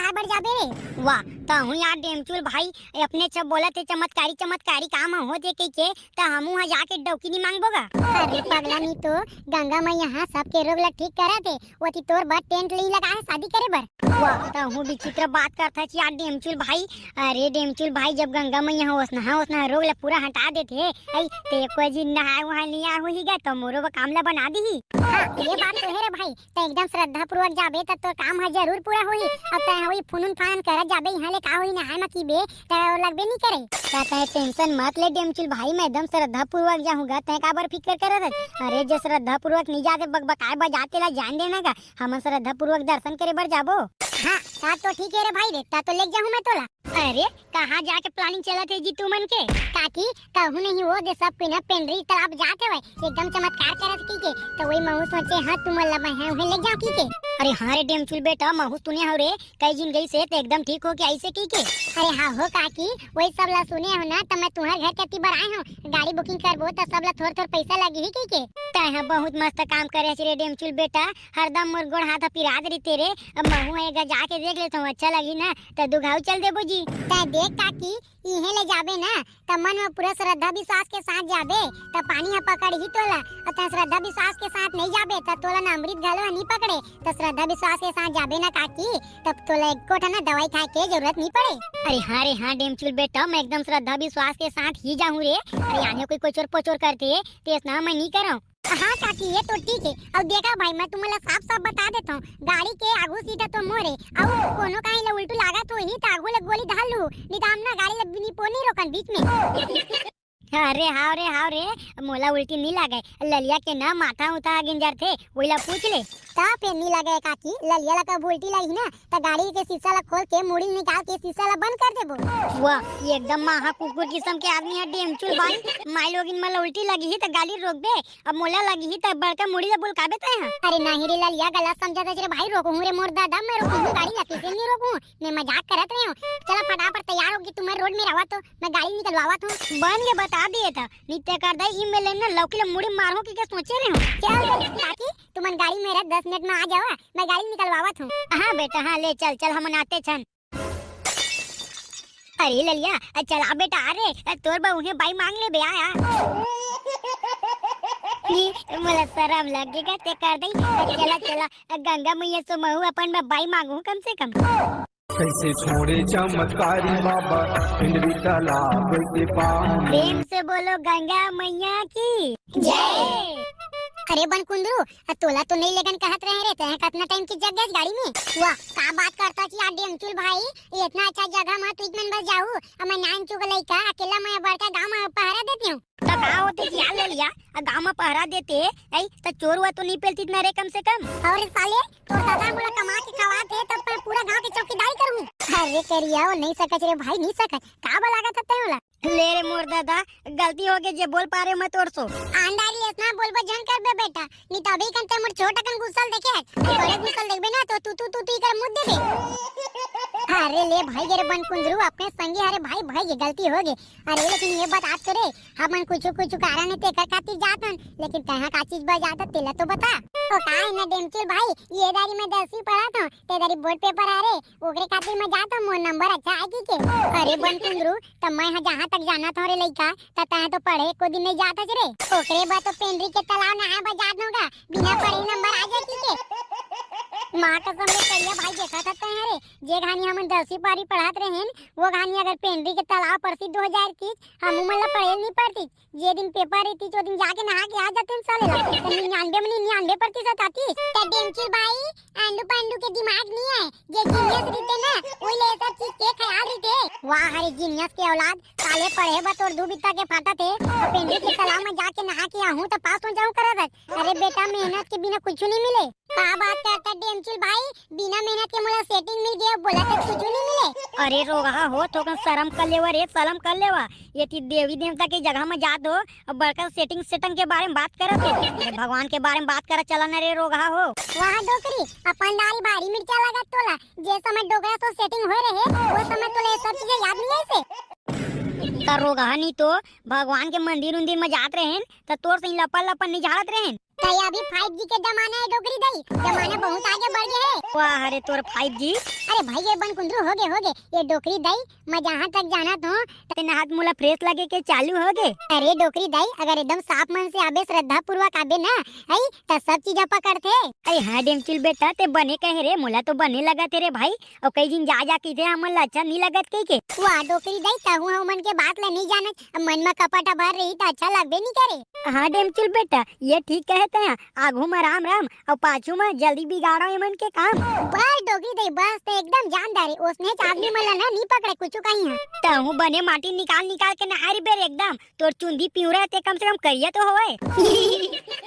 खाए बर जाबे रे? वाह ताहू यार डेमचुल भाई अपने सब बोला थे चमत्कारी चमत्कारी काम हो जे के ता हमू हा जाके डौकी नहीं मांगबोगा। अरे पगला नी तो गंगा मैया यहाँ सबके रोग ला ठीक करा थे। वो ती तोर बर टेंट ली लगा है शादी करे बर। वाह ताहू विचित्र बात करता छी यार डेमचुल भाई। अरे डेमचुल भाई जब गंगा मैया होसना रोग ला पूरा हटा देते आई ते को जी नहाए वहां नहीं आ होई गा तो मोरो काम ला बना दी। हाँ ये बात तो है रे भाई। तो एकदम श्रद्धा पूर्वक जाबे त तो काम है जरूर पूरा होई। अब त होई फुनुन फान कर जाबे यहाँ ले का होई नहाए म कीबे त लगबे नहीं करे। कहता है टेंशन मत ले डेमचुल भाई मैं एकदम श्रद्धा पूर्वक जाऊंगा तय का बार फिक्र करत। अरे जो श्रद्धा पूर्वक नहीं जाते बकबकाए बजाते ला जान देना का हम श्रद्धा पूर्वक दर्शन करे बर जाबो। हाँ ता तो ठीक है रे भाई देखता तो ले जाऊँ मैं तोला। अरे कहाँ जाके प्लानिंग चला थे जी तू मन के? काकी कहूँ नहीं वो दे सब पिना पेंड्री तालाब जाते हुए एकदम चमत्कार करत की के तो वही महू सोचे हाँ तुम लबा है उन्हें ले जाओ की के। अरे हाँ रे डेमचुल बेटा महू तूने हो रे कई जिन गई से तो एकदम ठीक हो के ऐसे की के। अरे हाँ हो काकी वही सब ला सुने हो ना तो मैं तुम्हारे घर कती बार आए हूँ गाड़ी बुकिंग करबो तो सब ला थोड़ा थोड़ा पैसा लगी ही की के। तय बहुत मस्त काम करे रे डेमचुल बेटा हरदम मोर गोड़ हाथ पिरात रही तेरे। अब महू है जाके देख ले तो अच्छा लगी ना तो दुघाऊ चल देबो जी। देख काकी इहे ले जाबे ना त मन में पूरा श्रद्धा विश्वास के साथ जाबे त पानी ह पकड़ ही तोला और त श्रद्धा विश्वास के साथ नहीं जाबे त तोला ना अमृत घलो नहीं पकड़े। तो श्रद्धा विश्वास के साथ जाबे ना काकी तब तोला एक कोठा ना दवाई खाए के जरूरत नहीं पड़े। अरे हाँ डेमचुल बेटा मैं एकदम श्रद्धा विश्वास के साथ ही जाऊँ रे। अरे आने कोई कोचोर पोचोर करते है तो इतना मैं नहीं कर रहा हूँ। हाँ काकी ये तो ठीक है। अब देखा भाई मैं तुम्हें साफ साफ बता देता हूँ गाड़ी के आगू सीधा तो मोरे अब कोनो कहीं ला उल्टू लागा तो ही तो आगू ले गोली धाल लू नहीं तो हम ना गाड़ी ला बिनी पोनी रोकन बीच में। अरे हाँ रे मोला उल्टी नहीं लगे ललिया के ना माथा उठा गिंजर थे वही ला पूछ ले ता पे नहीं लगे काकी ललिया ला कब उल्टी लगी ना तो गाड़ी के शीशा ला खोल के मुड़ी निकाल के शीशा ला बंद कर देबो। वाह ये एकदम महा कुकुर किस्म के आदमी है डेमचुल भाई। माई लोगिन मला उल्टी लगी ही तो गाड़ी रोक दे अब मोला लगी ही तो बड़का मुड़ी ला बुलकाबे तय है। अरे नहीं रे ललिया गलत समझा रे भाई रोकूं रे मोर दादा मैं रोकूं गाड़ी ला कैसे नहीं रोकूं मैं मजाक करत रही हूं। चला फटाफट तैयार होगी तुम्हारे रोड में रवा तो मैं गाड़ी निकलवावत हूं। बन के बता दिए था नित्य कर दे ई में लेना लौकी ला मुड़ी मारो की क्या सोचे रहे हो। चल काकी तुम गाड़ी मेरा 10 मिनट में आ जाओ मैं गाड़ी निकलवावत हूं। हाँ बेटा हाँ ले चल हम आते छन। अरे ललिया चला बेटा अरे तोर बहू है बाई मांग ले बे आया मला शर्म लगेगा ते कर दई। चला गंगा मैया से महू अपन बाई मांगू कम से कम। कैसे छोड़े चमत्कारी बाबा पिंडरी तालाब के पानी। प्रेम से बोलो गंगा मैया की जय। अरे बन कुंदरू तोला तो नहीं लेकिन कहत रहे रे तय कितना टाइम की जगह गाड़ी में। वाह का बात करता छी यार डेमचुल भाई ये इतना अच्छा जगह में तू इतमन बस जाऊ अब मैं नान चुक लइका अकेला मैं बड़का गांव में पहरा देती हूं। तो का होते कि यार ले लिया गांव में पहरा देते ऐ तो चोर हुआ तो नहीं पेलती इतना रे कम से कम। और साले तो दादा मोला कमा के खवा दे तब मैं पूरा गांव की चौकीदारी करूं। अरे करिया नहीं सकत रे भाई नहीं सकत का बा लागत है होला। ले रे मोर दादा गलती हो गई जे बोल पा रहे मैं तोर सो आंडारी इतना बोलबो जन करबे बेटा नहीं तो अभी कंते मोर छोटा कन गुस्सा देखे बड़े गुस्सा देखबे ना तो तू कर मुद्दे दे। अरे ले भाई रे बन कुंदरू अपने संगी अरे भाई ये गलती हो गई। अरे लेकिन ये बात आज करे हम कुछ कारण ते कर खातिर जातन लेकिन कहां का चीज बा जाता तेला तो बता। तो का है ना डेमचुल भाई ये दारी में 10वीं पढ़ा था ते दारी बोर्ड पेपर आ रे ओकरे खातिर मैं जाता मोर नंबर अच्छा आई के। अरे बन कुंदरू त मैं जहां तक जाना था रे लइका त तो पढ़े को दिन नहीं जाता रे ओकरे बा तो पेंड्री के तालाब नहाए बा जात होगा बिना पढ़े नंबर आ जाती के। माँ कसम ले करिया भाई देखा था रे जे कहानी हम 10वीं पारी पढ़ात रहे वो कहानी अगर पेंड्री के तालाब प्रसिद्ध हो जाए की हम मतलब पढ़े नहीं पड़ती जे दिन पेपर रहती तो दिन जाके नहा के आ जाते साले 99% आती। त डेमचुल भाई आंडू पांडू के दिमाग नहीं है जे जीनियस रहते ना वही ले सब चीज के ख्याल रहते। वाह हरे जीनियस के औलाद साले पढ़े बा तोर दू बित्ता के फाटा थे तो पेंड्री के तालाब में जाके नहा के आऊं तो पास हो जाऊं करत। अरे बेटा मेहनत के बिना कुछ नहीं मिले। का बात करता डेमचुल भाई बिना मेहनत के मोला सेटिंग मिल गया बोला तो कुछ नहीं मिले। अरे रोगा हो तो शर्म कर लेवा रे शर्म कर लेवा ये देवी देवता की जगह में जात हो और बड़का सेटिंग के बारे में बात करत है भगवान के बारे में बात कर चला न रे रोगा हो। वाह डोकरी अपन दारी भारी मिर्चा लगा तोला जे समय डोगरा तो सेटिंग हो रहे वो समय तोला सब चीजें याद नहीं आई से। रोगा नहीं तो भगवान के मंदिर उंदिर में जात रहे तो तोर से लपन लपन नहीं झाड़त रहे तय अभी 5G के जमाना है डोकरी दई, जमाना बहुत आगे बढ़ गया है। वाह अरे तोर 5G। अरे भाई ये बन कुंदरू हो गए ये डोकरी दई, मैं जहाँ तक जाना तो तेने हाथ मुला फ्रेश लगे के चालू हो गए। अरे डोकरी दई अगर एकदम साफ मन से आबे श्रद्धा पूर्वक आबे ना है तो सब चीज अपा करते। अरे हाँ डेमचुल बेटा ते बने कहे रे, मोला तो बने लगा तेरे भाई, और कई दिन जा कीधे हमन अच्छा नहीं लगत कही के। वाह डोकरी दई तहु हम मन के बात ला नहीं जानत, मन में कपटा भर रही तो अच्छा लगबे नहीं करे। हाँ डेमचुल बेटा ये ठीक कहते हैं, आगू में राम राम और पाछू में जल्दी बिगाड़ो ये मन के काम। बस डोकरी दई बस ते एकदम जानदारी उसने आदमी मला ना नहीं पकड़े कुछ कहीं है। तहु बने माटी निकाल के नहारी बेर एकदम तोर चुंदी पिउरा ते कम से कम करिया तो होए।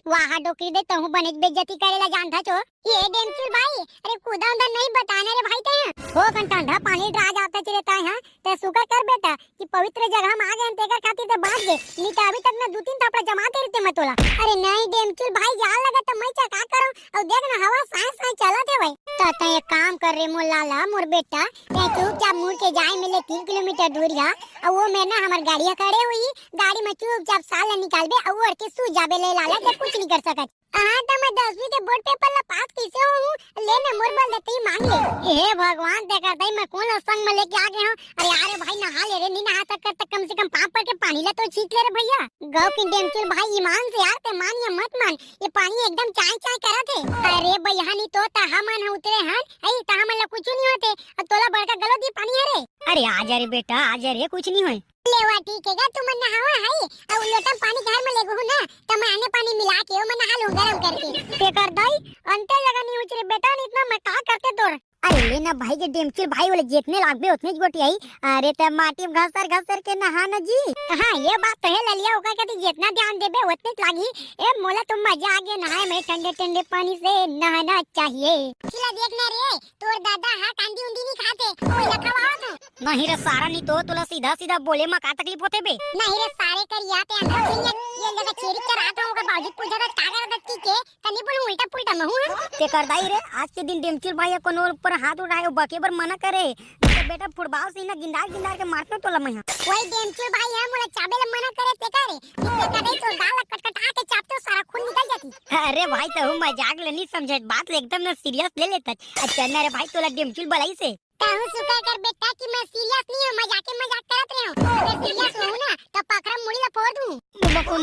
वाह डोकरी दई तहु बने बेइज्जती करेला जानता छो। ये डेमचुल भाई अरे कूदा उदा नहीं बताना रे भाई ते हो ठंडा पानी ड्रा जाता रहता है ते शुक्र कर बेटा कि पवित्र जगह में आ गए तेकर खातिर ते बात दे, नहीं तो अभी तक ना 2-3 थपड़ा जमाते रहते मतोला। अरे नहीं डेमचुल भाई जान लगा तो मैं क्या करूं, और देख ना हवा सांस चलत है भाई। तो एक काम कर रे मोर लाला मोर बेटा, ते चुपचाप मुड़ के जाए मिले 3 किलोमीटर दूर या और वो में ना हमार गाड़िया खड़े हुई, गाड़ी में चुपचाप साल निकालबे और और के सू जाबे ले लाला ते कुछ नहीं कर सकत। हाँ तो मैं 10वीं के बोर्ड पेपर ला पास कैसे हूँ लेने मोर बल देते ही मांग ले। हे भगवान ते करता ही मैं कौन संग में लेके आ गया हूँ। अरे यार भाई नहा ले रे, नहीं नहा सकता तो कम से कम पाप पर के पानी ला तो छींक ले रे भैया। गौ की डेमचुल भाई ईमान से यार ते मान या मत मान, ये पानी एकदम चाय चाय करा थे। अरे भैया नहीं तो तहा मन उतरे हन आई तहा मन ला कुछ नहीं होते, और तोला बड़का गलो दी पानी है रे। अरे आजा रे बेटा आजा रे, कुछ नहीं होए। लेवा ठीक है तू मन नहावा है और लोटा पानी घर में लेगो ना तो मैं आने पानी मिला के मैं नहा लूं गरम करके। ते कर दई अंते लगा नहीं उचरे बेटा नहीं इतना मैं का करते तोर। अरे लेना भाई के डेमचुल भाई वाले जितने लागबे उतने ही गोटी आई। अरे ते माटी में घसर के नहाना जी। हाँ ये बात तो है ललिया होगा कहती जितना ध्यान देबे उतने लागी। ए मोला तुम मजा आ गया नहाए में ठंडे ठंडे पानी से नहाना चाहिए। चिला देखना रे तोर दादा हां कांदी उंदी नहीं खाते कोई लखवाओ तो नहीं रे सारा नहीं तो तुला सीधा सीधा बोले में का तकलीफ होते बे। नहीं रे सारे कर या पे अंदर भैया ये लगा चेरी कर आता होगा बाजू पूजा का कागर दत्ती के तनी बोल उल्टा पुल्टा में हूं। ते कर दाई रे आज के दिन डेमचुल भाई को ऊपर हाथ उठाए बके बर मना करे तो बेटा फुटबॉल से ना गिंदार के मारता तो लम यहां। वही डेमचुल भाई है मोला चाबे ला मना करे ते करे इतने करे तो गाल कटकटा के चापते सारा खून निकल जाती। अरे भाई तो मजाक ले नहीं समझे बात ले एकदम ना सीरियस ले लेता। अच्छा ना रे भाई तोला डेमचुल बलाई से कहूं शुक्र कर बेटा कि मैं सीरियस नहीं हूं, मजाक करत रहे हूं। अगर सीरियस हूं ना तो पकड़ा मुड़ी ला फोड़ दूं।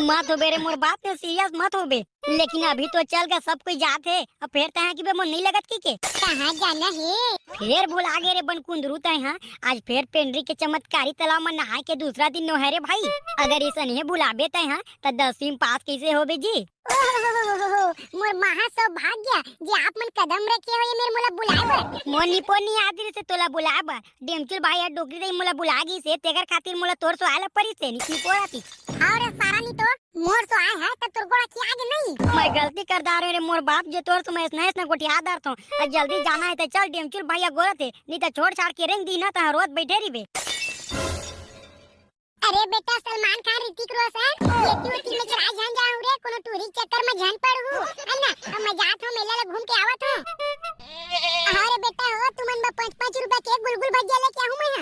मत हो बेरे मोर बात में सीरियस मत हो बे, लेकिन अभी तो चल के सब कोई जात है अब फिर तय कि बे मन नहीं लगत की के कहां जाना है फिर भूल आगे रे बन कुंदरू तय हां आज फिर पेंड्री के चमत्कारी तालाब में नहाए के दूसरा दिन नो है रे भाई। अगर ऐसा नहीं बुलाबे तय हां तो 10वीं में पास कैसे होबे जी। मोर महा सौभाग्य जे आप मन कदम रखे हो ये मेरे मोला बुलाए बर मोनी पोनी आदि से तोला बुलाब डेमचुल भाई या डोगरी दई मोला बुलागी से तेकर खातिर मोला तोर सो आला परी से नहीं पोराती। और सारा नहीं तो मोर सो आए है तो तोर गोड़ा की आगे नहीं मैं गलती कर दार रे मोर बाप जे तोर मैं इसना गोटिया दार तो जल्दी जाना है तो चल डेमचुल भाई गोरा थे नहीं तो छोड़ छाड़ के रेंग दी ना तो रोज बैठे रही बे। अरे बेटा सलमान खान ऋतिक रोशन ये क्यों में चढ़ाई जान जाऊं रे कोनो टूरी चक्कर में जान पड़ू है ना अब मैं जात हूं मेला ला घूम के आवत हूं। अरे बेटा हो तुमन में 5-5 रुपए के गुलगुल भजिया लेके आऊं मैं।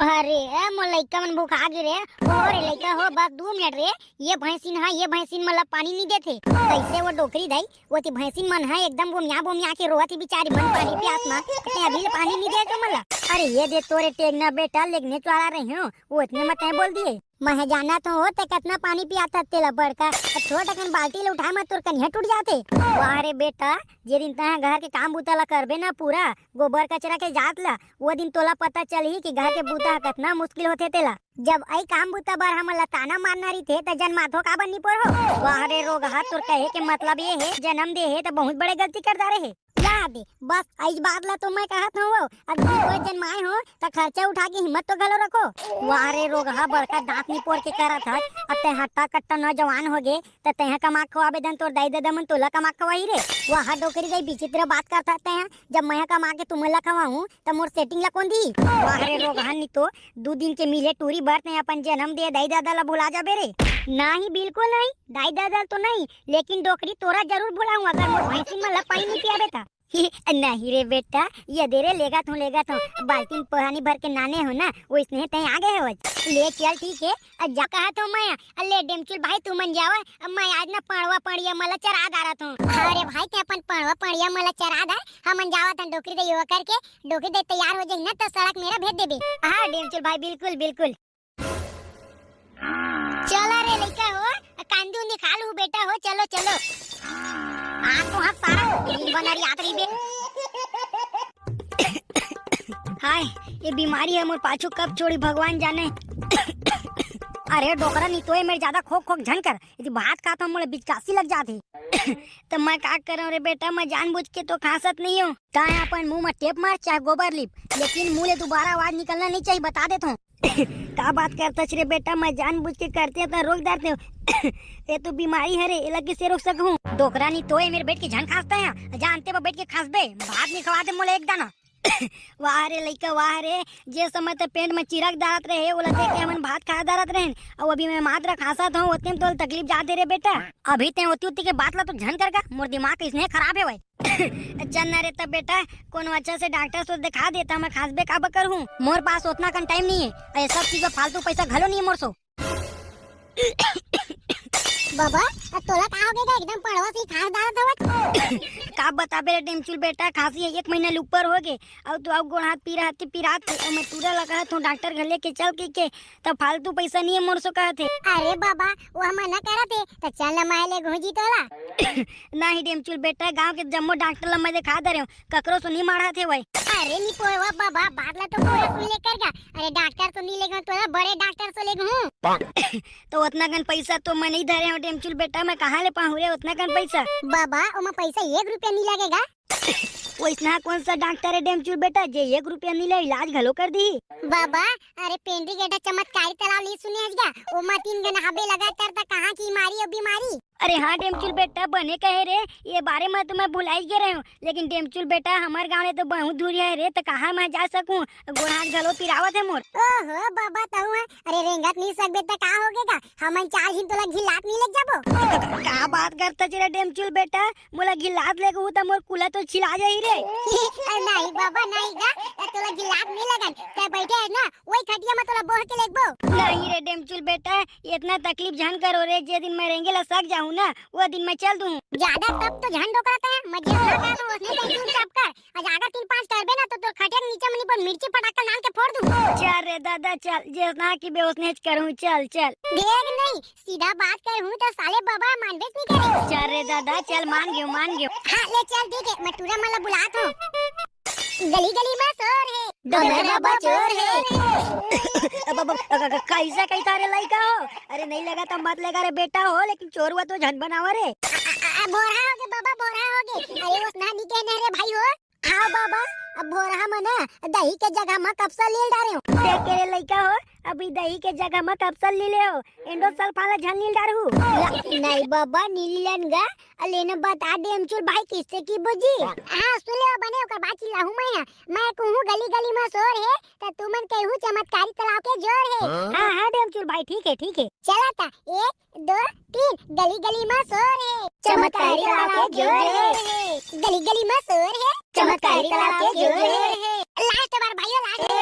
अरे मोर लइका मन भूखा गे रे और लइका हो बस 2 मिनट रे ये भैंसिन मला पानी नहीं देथे कैसे वो डोकरी दई वो ती भैंसिन मन है एकदम बोमिया के रोती बेचारी बन पानी प्यास में ते अभी ले पानी नहीं दे तो मला। अरे ये दे तोरे टेगना बेटा लेगने चला रही हूं वो इतने मत बोल दिए मैं जाना तो हो ते कितना पानी पियाता तेला बड़का छोटा कन बाल्टी ले उठा मत तोर कन्या टूट जाते। वाह रे बेटा जे दिन तहा घर के काम बूता ला करबे ना पूरा गोबर कचरा के जात ला वो दिन तोला पता चली कि घर के बूता कितना मुश्किल होते तेला। जब आई काम बूता बर हम लताना मारना रही थे तो जन माथो का बन्नी पर हो। वाह रे रोग हाथ तोर कहे के मतलब ये है जन्म दे है तो बहुत बड़े गलती कर दारे है याद बस आज बात ला तो मैं कहत हूँ अब कोई जन्माए हो तो खर्चा उठा के हिम्मत तो गलो रखो। वाह रे रोगहा बड़का दांत नहीं पोर के करत है अब ते हट्टा कट्टा नौजवान हो गए तो तेहा कमा खवाबे दन तोर दाई दादा मन तोला कमा खवाई रे। वाह डोकरी गई विचित्र बात करता ते जब मैं कमा के तुमला खवाऊं तो मोर सेटिंग ला कौन दी। वाह रे रोगहा नहीं तो 2 दिन के मिले टूरी बरते अपन जन्म दे दाई दादा ला भुला जाबे रे। नहीं बिल्कुल नहीं दाई दादा तो नहीं लेकिन डोकरी तोरा जरूर भुलाऊं अगर मोर भैंसी मन ला पानी नहीं पियाबे ता। नहीं रे बेटा, ये दे रे, लेगा तू बाल्टी पानी भर के नाने हो ना, वो इसने तय आ गए हो। ले चल ठीक है, जा कहा तो मैं ले डेमचुल भाई तू मन जावा, मैं आज ना पड़वा पड़िया मला चरा दारा तू। अरे भाई ते अपन पड़वा पड़िया मला चरा दा, हमन जावा तन डोकरी दे युवा करके, डोकरी दे तैयार हो जाई ना तो सड़क मेरा भेज देबे। हाँ डेमचुल भाई बिल्कुल बिल्कुल। चला रे लइका हो, कांदी उंदी खा लू बेटा हो, चलो चलो। आज तो हाथ सारा नींद बना रही आतरी बे। हाय, ये बीमारी है मोर पाछू कब छोड़ी भगवान जाने। अरे डोकरा नहीं तो है मेरे ज्यादा खोक खोक झनकर, यदि भात खाता हूँ मोले बिचकासी लग जाती। तो मैं क्या करूँ रे बेटा, मैं जानबूझ के तो खासत नहीं हूँ। चाहे अपन मुंह में टेप मार चाहे गोबर लिप, लेकिन मुँह ले दोबारा आवाज निकलना नहीं चाहिए, बता देता हूँ। क्या बात करता रे बेटा, मैं जानबूझ के करते तो रोक देते हो। ये तो बीमारी है रे, ये लगे से रोक सकूं। डोकरा नहीं तो है मेरे बैठ के झन खासता है, जानते वो बैठ के खास बे, भात नहीं खवा दे मोले एक दाना। वाह रे लइका वाह रे, जे समय तक पेट में चिरक दारत रहे वो देख के हमन भात खा दारत रहे, और अभी मैं मात्र खासा था उतने तो तकलीफ जाते रे बेटा। अभी ते होती के बात ला तो झन कर मोर दिमाग इसने खराब है भाई। चल ना रे तब बेटा, कोनो अच्छा से डॉक्टर से दिखा देता, मैं खास बे का बकर हूँ, मोर पास उतना कन टाइम नहीं है, ये सब चीज फालतू पैसा घलो नहीं है मोर सो। बाबा तोला का हो गया, एकदम पड़वा से खास दारत हवत। का बता बे डेमचुल बेटा, खांसी 1 महीना ऊपर हो गए, और तू अब गोड़ हाथ पीरात और मैं पूरा लगा तो डॉक्टर घर लेके चल के तब फालतू पैसा नहीं है मोर सो कहते। अरे बाबा वो हम ना करते तो चल ना माले घोजी तोला। नहीं डेमचुल बेटा, गांव के जम्मो डॉक्टर ला मैं दिखा दे रहे हूँ, ककरो सो नहीं मारा थे भाई। अरे नहीं पोवा बाबा, बात ला तो पूरा सुन ले कर का। अरे डॉक्टर तो नहीं लेगा, तोला बड़े डॉक्टर से लेगा हूँ। तो उतना कन पैसा तो मैं नहीं धरे हूँ डेमचुल बेटा, मैं कहाँ ले पाऊँ रे उतना कन पैसा। बाबा ओमा पैसा 1 रुपया नहीं लगेगा। वो इतना कौन सा डॉक्टर है डेमचुल बेटा, जे 1 रुपया नहीं ले इलाज घलो कर दी। बाबा अरे पेंडी गेटा चमत्कारी तालाब ली सुने हजगा, ओमा 3 गन हबे लगा करता कहाँ की मारी और बीमारी। अरे हाँ डेमचुल बेटा, बने कहे रे, ये बारे में तो मैं भुलाई गए रहे हूँ, लेकिन डेमचुल बेटा हमारे गाँव में तो बहुत दूर है रे, तो कहाँ मैं जा सकूँ, गोहान घलो पिरावत है मोर। ओहो बाबा ताऊ है, अरे रेंगत नहीं सकबे त का होगेगा, हमन 4 दिन तोला घिलात नहीं लग जाबो। का बात करता चला डेमचुल बेटा, मोला घिलात लेके हूँ तो मोर कुला तो छिला जाही रे। नहीं बाबा नहीं गा, तोला घिलात नहीं लगन, ते बैठे है ना वही खटिया में तोला बोह के लेगबो। नहीं रे डेमचुल बेटा, इतना तकलीफ झन करो रे, जे दिन मैं रेंगे ला सक जाऊँ ना वो दिन मैं चल दूँ। ज्यादा तब तो झन डोकराता है, मैं जेब ना कर उसने टेंशन सब कर, और ज्यादा 3-5 करबे ना तो तोर खटिया के नीचे मनी पर मिर्ची पटाखा नाल के फोड़ दूँ। चल रे दादा चल, जे ना की बेहोशने करूँ, चल चल। देख नहीं सीधा बात कर हूँ तो साले बाबा मानबे नहीं करे। चल रे दादा चल, मान गयो मान गयो। हाँ ले चल ठीक है, मैं टूरा मला बुलात हूँ। गली गली में चोर है, डॉलर बाबा चोर है। कैसा कैसा रे लइका हो, अरे नहीं लगा तो मत लगा रे बेटा हो, लेकिन चोर हुआ तो झन बनावा रे। बोरा हो गए बाबा, बोरा हो गए। अरे उस नानी के नहरे भाई हो, हाँ बाबा अब बोरा मना दही के जगह में कप्सा ले डाले हो। देख के रे लइका हो, अभी दही के जगह में कप्सल ले ले हो, एंडोसल्फान ला झन नील डारू। नहीं बाबा नीली लेनगा, लेने बता डेमचुल भाई किससे की बुझी। हाँ सुन ले बने ओकर बात चिल्लाहू मैं कहूँ गली गली में शोर है तो तू मन कहूँ चमत्कारी तालाब के जोर है। हाँ हाँ डेमचुल भाई ठीक है ठीक है। चला था 1 2 3 गली गली में शोर है, चमत्कारी तालाब के जोर है, गली गली में शोर है, चमत्कारी तालाब के जोर है। लास्ट बार भाइयों लास्ट है,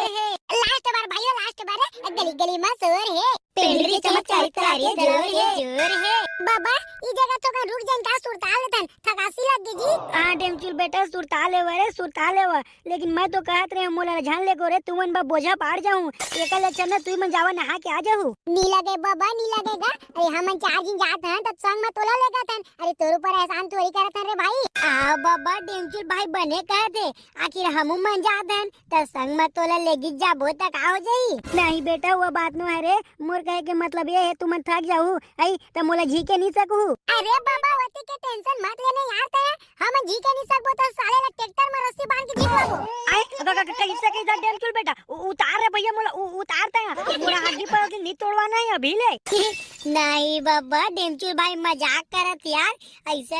लास्ट बार भाइयों लास्ट बार गली गली में शोर है, पेंडी के चमत्कारी तालाब के जोर है। बाबा ई जगह तो का रुक जाइन का सुरताल तन थकासी लग गई जी। हाँ डेमचुल बेटा सुरताले रे सुरताले, लेकिन मैं तो कहत रहे मोला झन ले को रे, तू मन बा बोझा पार जाऊं, एकल लक्षण ना तू मन जावा नहा के आ जाहू। नी लगे बाबा नी लगेगा, अरे हमन 4 दिन जात हन तब संग में तोला लेगा तन, अरे तोर ऊपर एहसान तोरी करत हन रे भाई। आ बाबा डेमचुल भाई बने कहते आखिर हमू मन जात हन त संग में तोला लेगी जाबो त का हो जाई। नहीं बेटा वो बात नो है रे, मोर कहे के मतलब ये है तू मन थक जाऊ आई त मोला जी के नहीं सकू। अरे बाबा वती के टेंशन मत लेने यार, ते हम जी के नहीं सकबो तो साले ला ट्रैक्टर में रस्सी बांध के जीवबो। आई कैसा कैसा डेमचुल बेटा उतार रे भैया मोला उतारता है, मोरा हड्डी पर नहीं तोड़वाना है अभी ले। नहीं बाबा डेमचुल भाई मजाक करत यार, ऐसे